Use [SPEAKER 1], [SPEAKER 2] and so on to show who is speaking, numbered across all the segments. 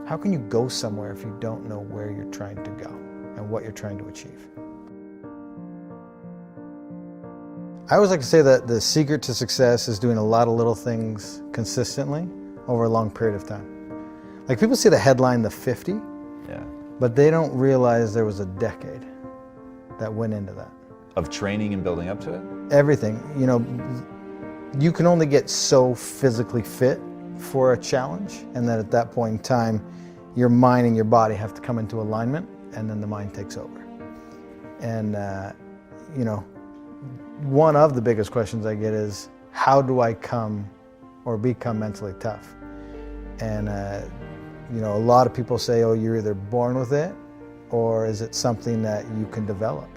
[SPEAKER 1] How can you go somewhere if you don't know where you're trying to go and what you're trying to achieve? I always like to say that the secret to success is doing a lot of little things consistently over a long period of time. Like, people see the headline, the 50,
[SPEAKER 2] Yeah.
[SPEAKER 1] but they don't realize there was a decade that went into that.
[SPEAKER 2] Of training and building up to it?
[SPEAKER 1] Everything, you know, you can only get so physically fit for a challenge, and then at that point in time, your mind and your body have to come into alignment, and then the mind takes over. And, you know, one of the biggest questions I get is, how do I come or become mentally tough? And, you know, a lot of people say, oh, you're either born with it, or is it something that you can develop?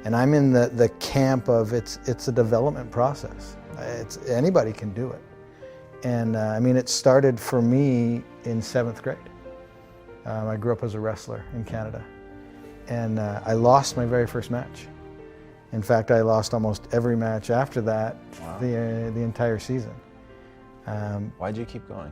[SPEAKER 1] And I'm in the camp of it's a development process. Anybody can do it. And I mean, it started for me in 7th grade. I grew up as a wrestler in Canada. And I lost my very first match. In fact, I lost almost every match after that. Wow. the entire season.
[SPEAKER 2] Why'd you keep going?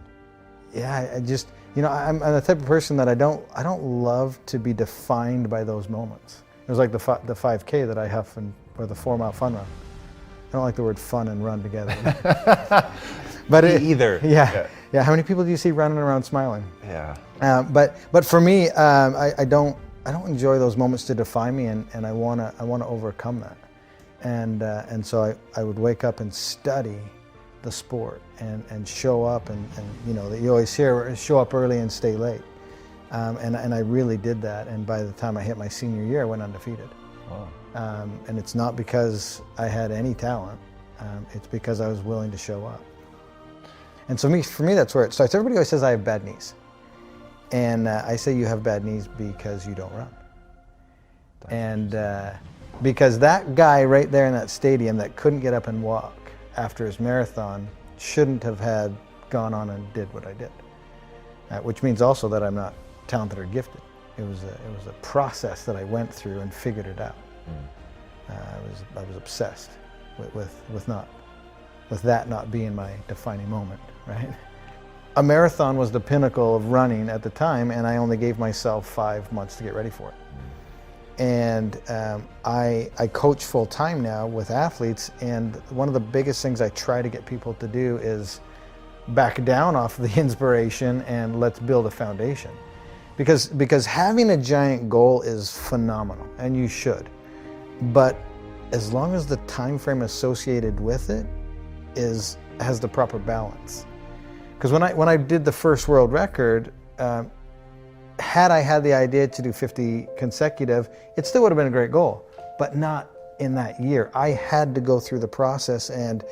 [SPEAKER 1] Yeah, I just, you know, I'm the type of person that I don't love to be defined by those moments. It was like the 5K that I huff, or the 4-mile fun run. I don't like the word fun and run together. But
[SPEAKER 2] either.
[SPEAKER 1] Yeah. How many people do you see running around smiling?
[SPEAKER 2] Yeah.
[SPEAKER 1] But for me, I don't enjoy those moments to define me, and I wanna overcome that. And so I would wake up and study the sport and show up and you know, you always hear show up early and stay late. And I really did that, and by the time I hit my senior year, I went undefeated.
[SPEAKER 2] Wow.
[SPEAKER 1] And it's not because I had any talent, it's because I was willing to show up. And so for me, that's where it starts. Everybody always says I have bad knees. And I say you have bad knees because you don't run. And because that guy right there in that stadium that couldn't get up and walk after his marathon shouldn't have gone on and did what I did. Which means also that I'm not talented or gifted. It was a process that I went through and figured it out. I was obsessed with that not being my defining moment, right? A marathon was the pinnacle of running at the time, and I only gave myself 5 months to get ready for it. And I coach full time now with athletes, and one of the biggest things I try to get people to do is back down off the inspiration and let's build a foundation. Because having a giant goal is phenomenal, and you should. But as long as the time frame associated with it has the proper balance. Because when I did the first world record, had I had the idea to do 50 consecutive, it still would have been a great goal, but not in that year. I had to go through the process and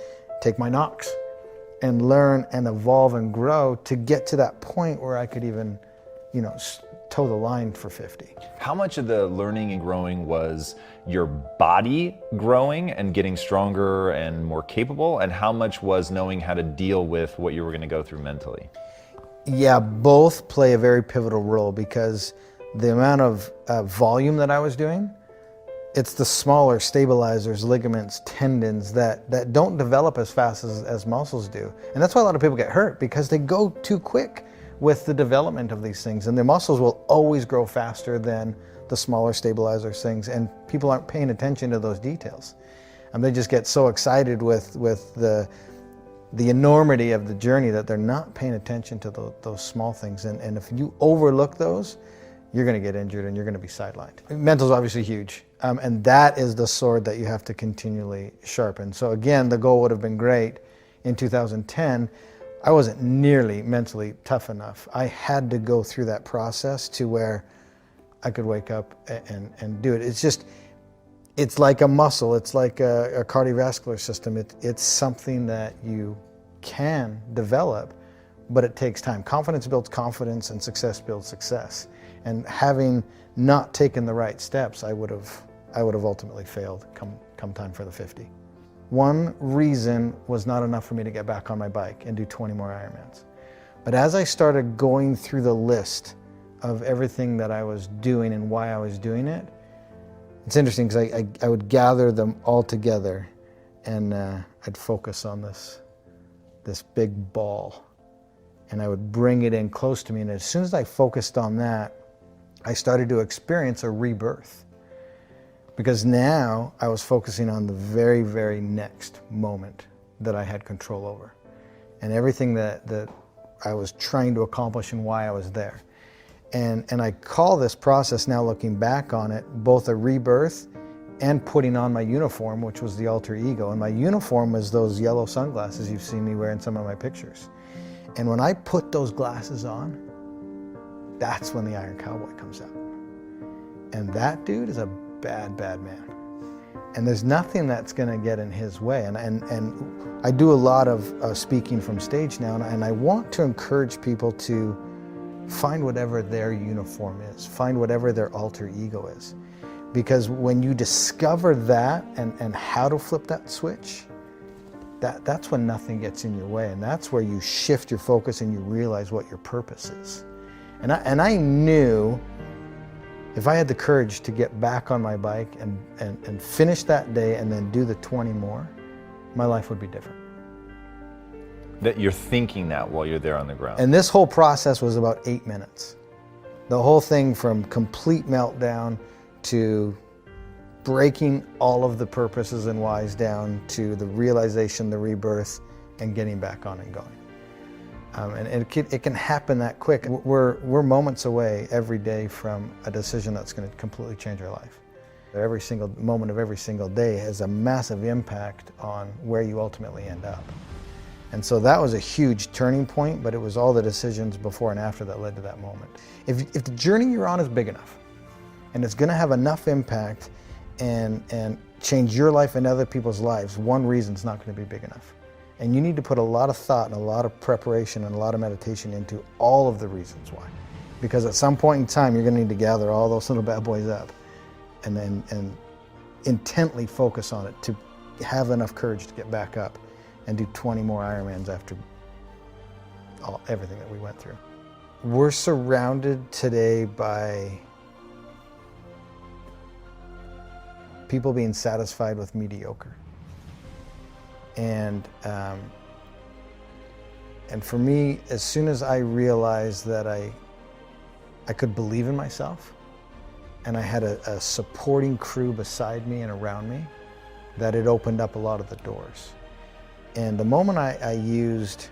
[SPEAKER 1] take my knocks and learn and evolve and grow to get to that point where I could even, you know, toe the line for 50.
[SPEAKER 2] How much of the learning and growing was your body growing and getting stronger and more capable, and how much was knowing how to deal with what you were going to go through mentally?
[SPEAKER 1] Yeah, both play a very pivotal role, because the amount of volume that I was doing, it's the smaller stabilizers, ligaments, tendons that don't develop as fast as muscles do. And that's why a lot of people get hurt, because they go too quick with the development of these things. And the muscles will always grow faster than the smaller stabilizers things. And people aren't paying attention to those details. And they just get so excited with the enormity of the journey that they're not paying attention to those small things. And if you overlook those, you're going to get injured and you're going to be sidelined. Mental's obviously huge. And that is the sword that you have to continually sharpen. So again, the goal would have been great in 2010. I wasn't nearly mentally tough enough. I had to go through that process to where I could wake up and do it. It's like a muscle. It's like a cardiovascular system. It's something that you can develop, but it takes time. Confidence builds confidence, and success builds success. And having not taken the right steps, I would have ultimately failed come time for the 50. One reason was not enough for me to get back on my bike and do 20 more Ironmans. But as I started going through the list of everything that I was doing and why I was doing it, it's interesting because I would gather them all together, and I'd focus on this big ball. and I would bring it in close to me. And as soon as I focused on that, I started to experience a rebirth. Because now I was focusing on the very, very next moment that I had control over. And everything that I was trying to accomplish and why I was there. And I call this process, now looking back on it, both a rebirth and putting on my uniform, which was the alter ego. And my uniform was those yellow sunglasses you've seen me wear in some of my pictures. And when I put those glasses on, that's when the Iron Cowboy comes out. And that dude is a bad, bad man. And there's nothing that's going to get in his way. And I do a lot of speaking from stage now, and I want to encourage people to find whatever their uniform is, find whatever their alter ego is. Because when you discover that and how to flip that switch, that's when nothing gets in your way. And that's where you shift your focus and you realize what your purpose is. And I knew if I had the courage to get back on my bike and finish that day and then do the 20 more, my life would be different.
[SPEAKER 2] That you're thinking that while you're there on the ground.
[SPEAKER 1] And this whole process was about 8 minutes. The whole thing from complete meltdown to breaking all of the purposes and whys down to the realization, the rebirth, and getting back on and going. And it can happen that quick. We're moments away every day from a decision that's going to completely change our life. Every single moment of every single day has a massive impact on where you ultimately end up. And so that was a huge turning point, but it was all the decisions before and after that led to that moment. If the journey you're on is big enough, and it's going to have enough impact and change your life and other people's lives, one reason's not going to be big enough. And you need to put a lot of thought and a lot of preparation and a lot of meditation into all of the reasons why. Because at some point in time, you're going to need to gather all those little bad boys up and intently focus on it to have enough courage to get back up and do 20 more Ironmans after everything that we went through. We're surrounded today by people being satisfied with mediocre. And for me, as soon as I realized that I could believe in myself, and I had a supporting crew beside me and around me, that it opened up a lot of the doors. And the moment I used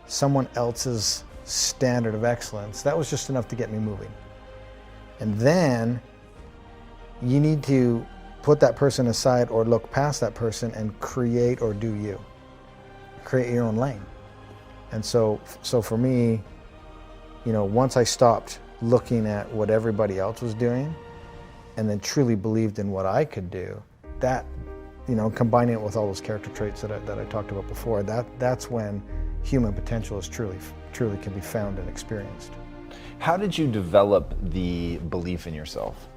[SPEAKER 1] someone else's standard of excellence, that was just enough to get me moving. And then you need to put that person aside or look past that person and create or do you. Create your own lane. And so for me, once I stopped looking at what everybody else was doing and then truly believed in what I could do, that, combining it with all those character traits that I talked about before, that's when human potential is truly can be found and experienced.
[SPEAKER 2] How did you develop the belief in yourself?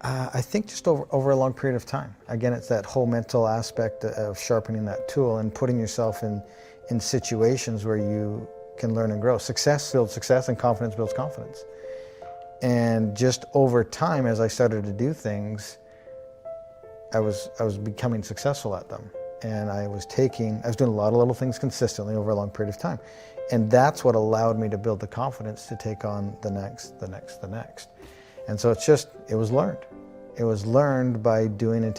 [SPEAKER 1] I think just over a long period of time. Again, it's that whole mental aspect of sharpening that tool and putting yourself in situations where you can learn and grow. Success builds success and confidence builds confidence. And just over time, as I started to do things, I was becoming successful at them. And I was doing a lot of little things consistently over a long period of time. And that's what allowed me to build the confidence to take on the next. And so it was learned. It was learned by doing and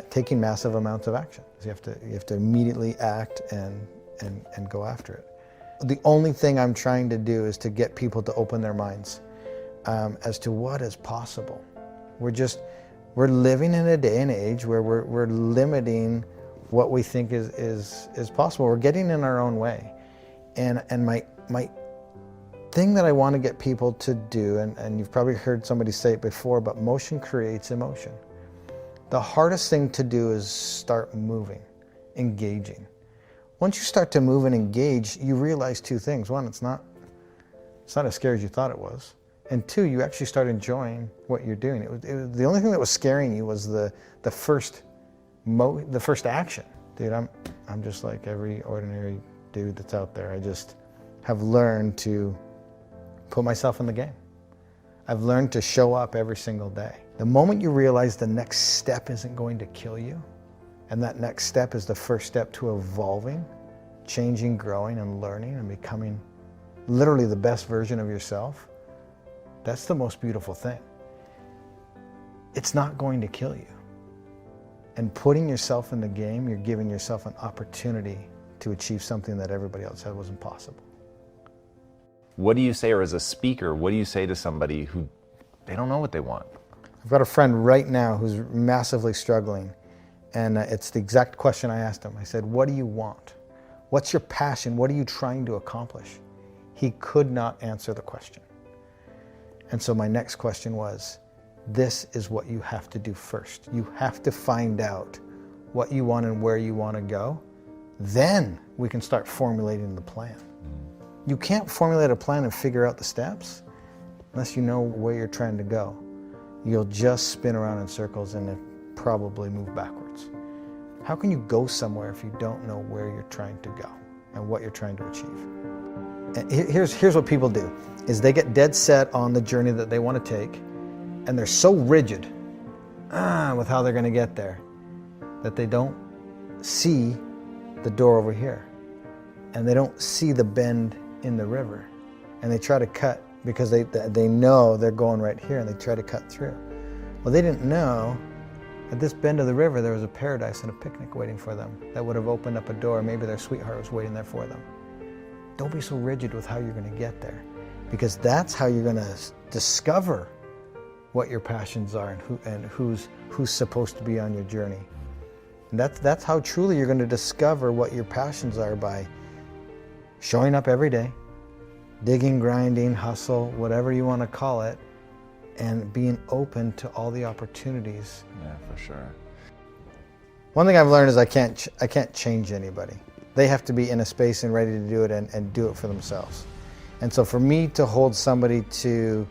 [SPEAKER 1] taking massive amounts of action. You have to immediately act and go after it. The only thing I'm trying to do is to get people to open their minds as to what is possible. We're living in a day and age where we're limiting what we think is possible. We're getting in our own way. And my thing that I want to get people to do, and you've probably heard somebody say it before, but motion creates emotion. The hardest thing to do is start moving, engaging. Once you start to move and engage, you realize two things. One, it's not as scary as you thought it was. And two, you actually start enjoying what you're doing. It was the only thing that was scaring you was the first action. Dude, I'm just like every ordinary dude that's out there. I just have learned to put myself in the game. I've learned to show up every single day. The moment you realize the next step isn't going to kill you, and that next step is the first step to evolving, changing, growing, and learning and becoming literally the best version of yourself, that's the most beautiful thing. It's not going to kill you. And putting yourself in the game, you're giving yourself an opportunity to achieve something that everybody else said was impossible.
[SPEAKER 2] What do you say, or as a speaker, what do you say to somebody who they don't know what they want?
[SPEAKER 1] I've got a friend right now who's massively struggling, and it's the exact question I asked him. I said, what do you want? What's your passion? What are you trying to accomplish? He could not answer the question. And so my next question was, this is what you have to do first. You have to find out what you want and where you want to go. Then we can start formulating the plan. You can't formulate a plan and figure out the steps unless you know where you're trying to go. You'll just spin around in circles and probably move backwards. How can you go somewhere if you don't know where you're trying to go and what you're trying to achieve? And here's what people do, is they get dead set on the journey that they want to take, and they're so rigid with how they're going to get there that they don't see the door over here, and they don't see the bend in the river, and they try to cut because they know they're going right here, and they try to cut through. Well, they didn't know at this bend of the river there was a paradise and a picnic waiting for them that would have opened up a door. Maybe their sweetheart was waiting there for them. Don't be so rigid with how you're going to get there, because that's how you're going to discover what your passions are and who's supposed to be on your journey. And that's how truly you're going to discover what your passions are, by showing up every day, digging, grinding, hustle, whatever you want to call it, and being open to all the opportunities.
[SPEAKER 2] Yeah, for sure.
[SPEAKER 1] One thing I've learned is I can't change anybody. They have to be in a space and ready to do it and do it for themselves. And so for me to hold somebody to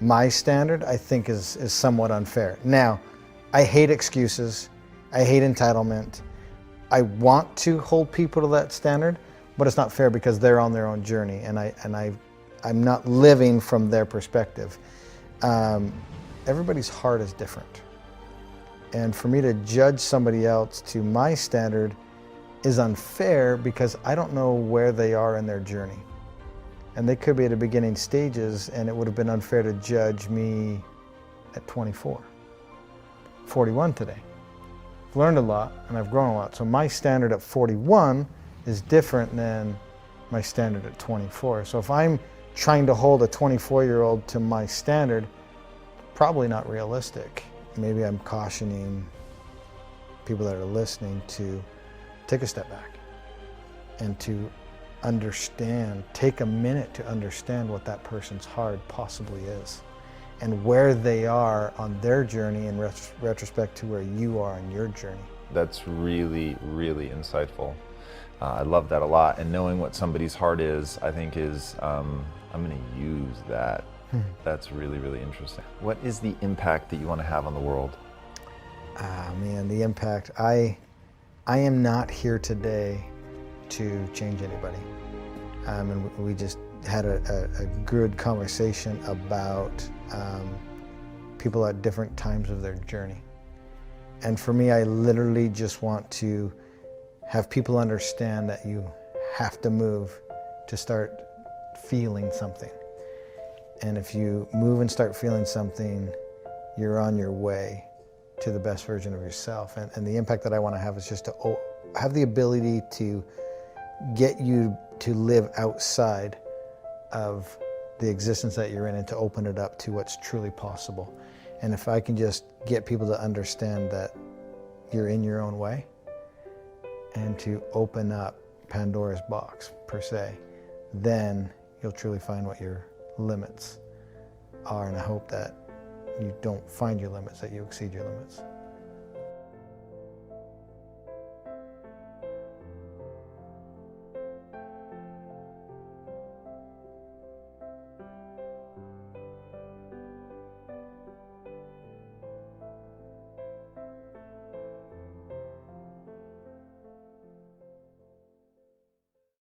[SPEAKER 1] my standard, I think is somewhat unfair. Now, I hate excuses. I hate entitlement. I want to hold people to that standard, but it's not fair because they're on their own journey, and I'm not living from their perspective. Everybody's heart is different. And for me to judge somebody else to my standard is unfair because I don't know where they are in their journey. And they could be at the beginning stages, and it would have been unfair to judge me at 24. 41 today. I've learned a lot and I've grown a lot. So my standard at 41 is different than my standard at 24. So if I'm trying to hold a 24-year-old to my standard, probably not realistic. Maybe I'm cautioning people that are listening to take a step back and to understand, take a minute to understand what that person's heart possibly is and where they are on their journey in retrospect to where you are on your journey.
[SPEAKER 2] That's really, really insightful. I love that a lot. And knowing what somebody's heart is, I think is, I'm going to use that. That's really, really interesting. What is the impact that you want to have on the world?
[SPEAKER 1] Man, the impact. I am not here today to change anybody. And we just had a good conversation about people at different times of their journey. And for me, I literally just want to have people understand that you have to move to start feeling something. And if you move and start feeling something, you're on your way to the best version of yourself. And the impact that I want to have is just to have the ability to get you to live outside of the existence that you're in and to open it up to what's truly possible. And if I can just get people to understand that you're in your own way and to open up Pandora's box, per se, then you'll truly find what your limits are. And I hope that you don't find your limits, that you exceed your limits.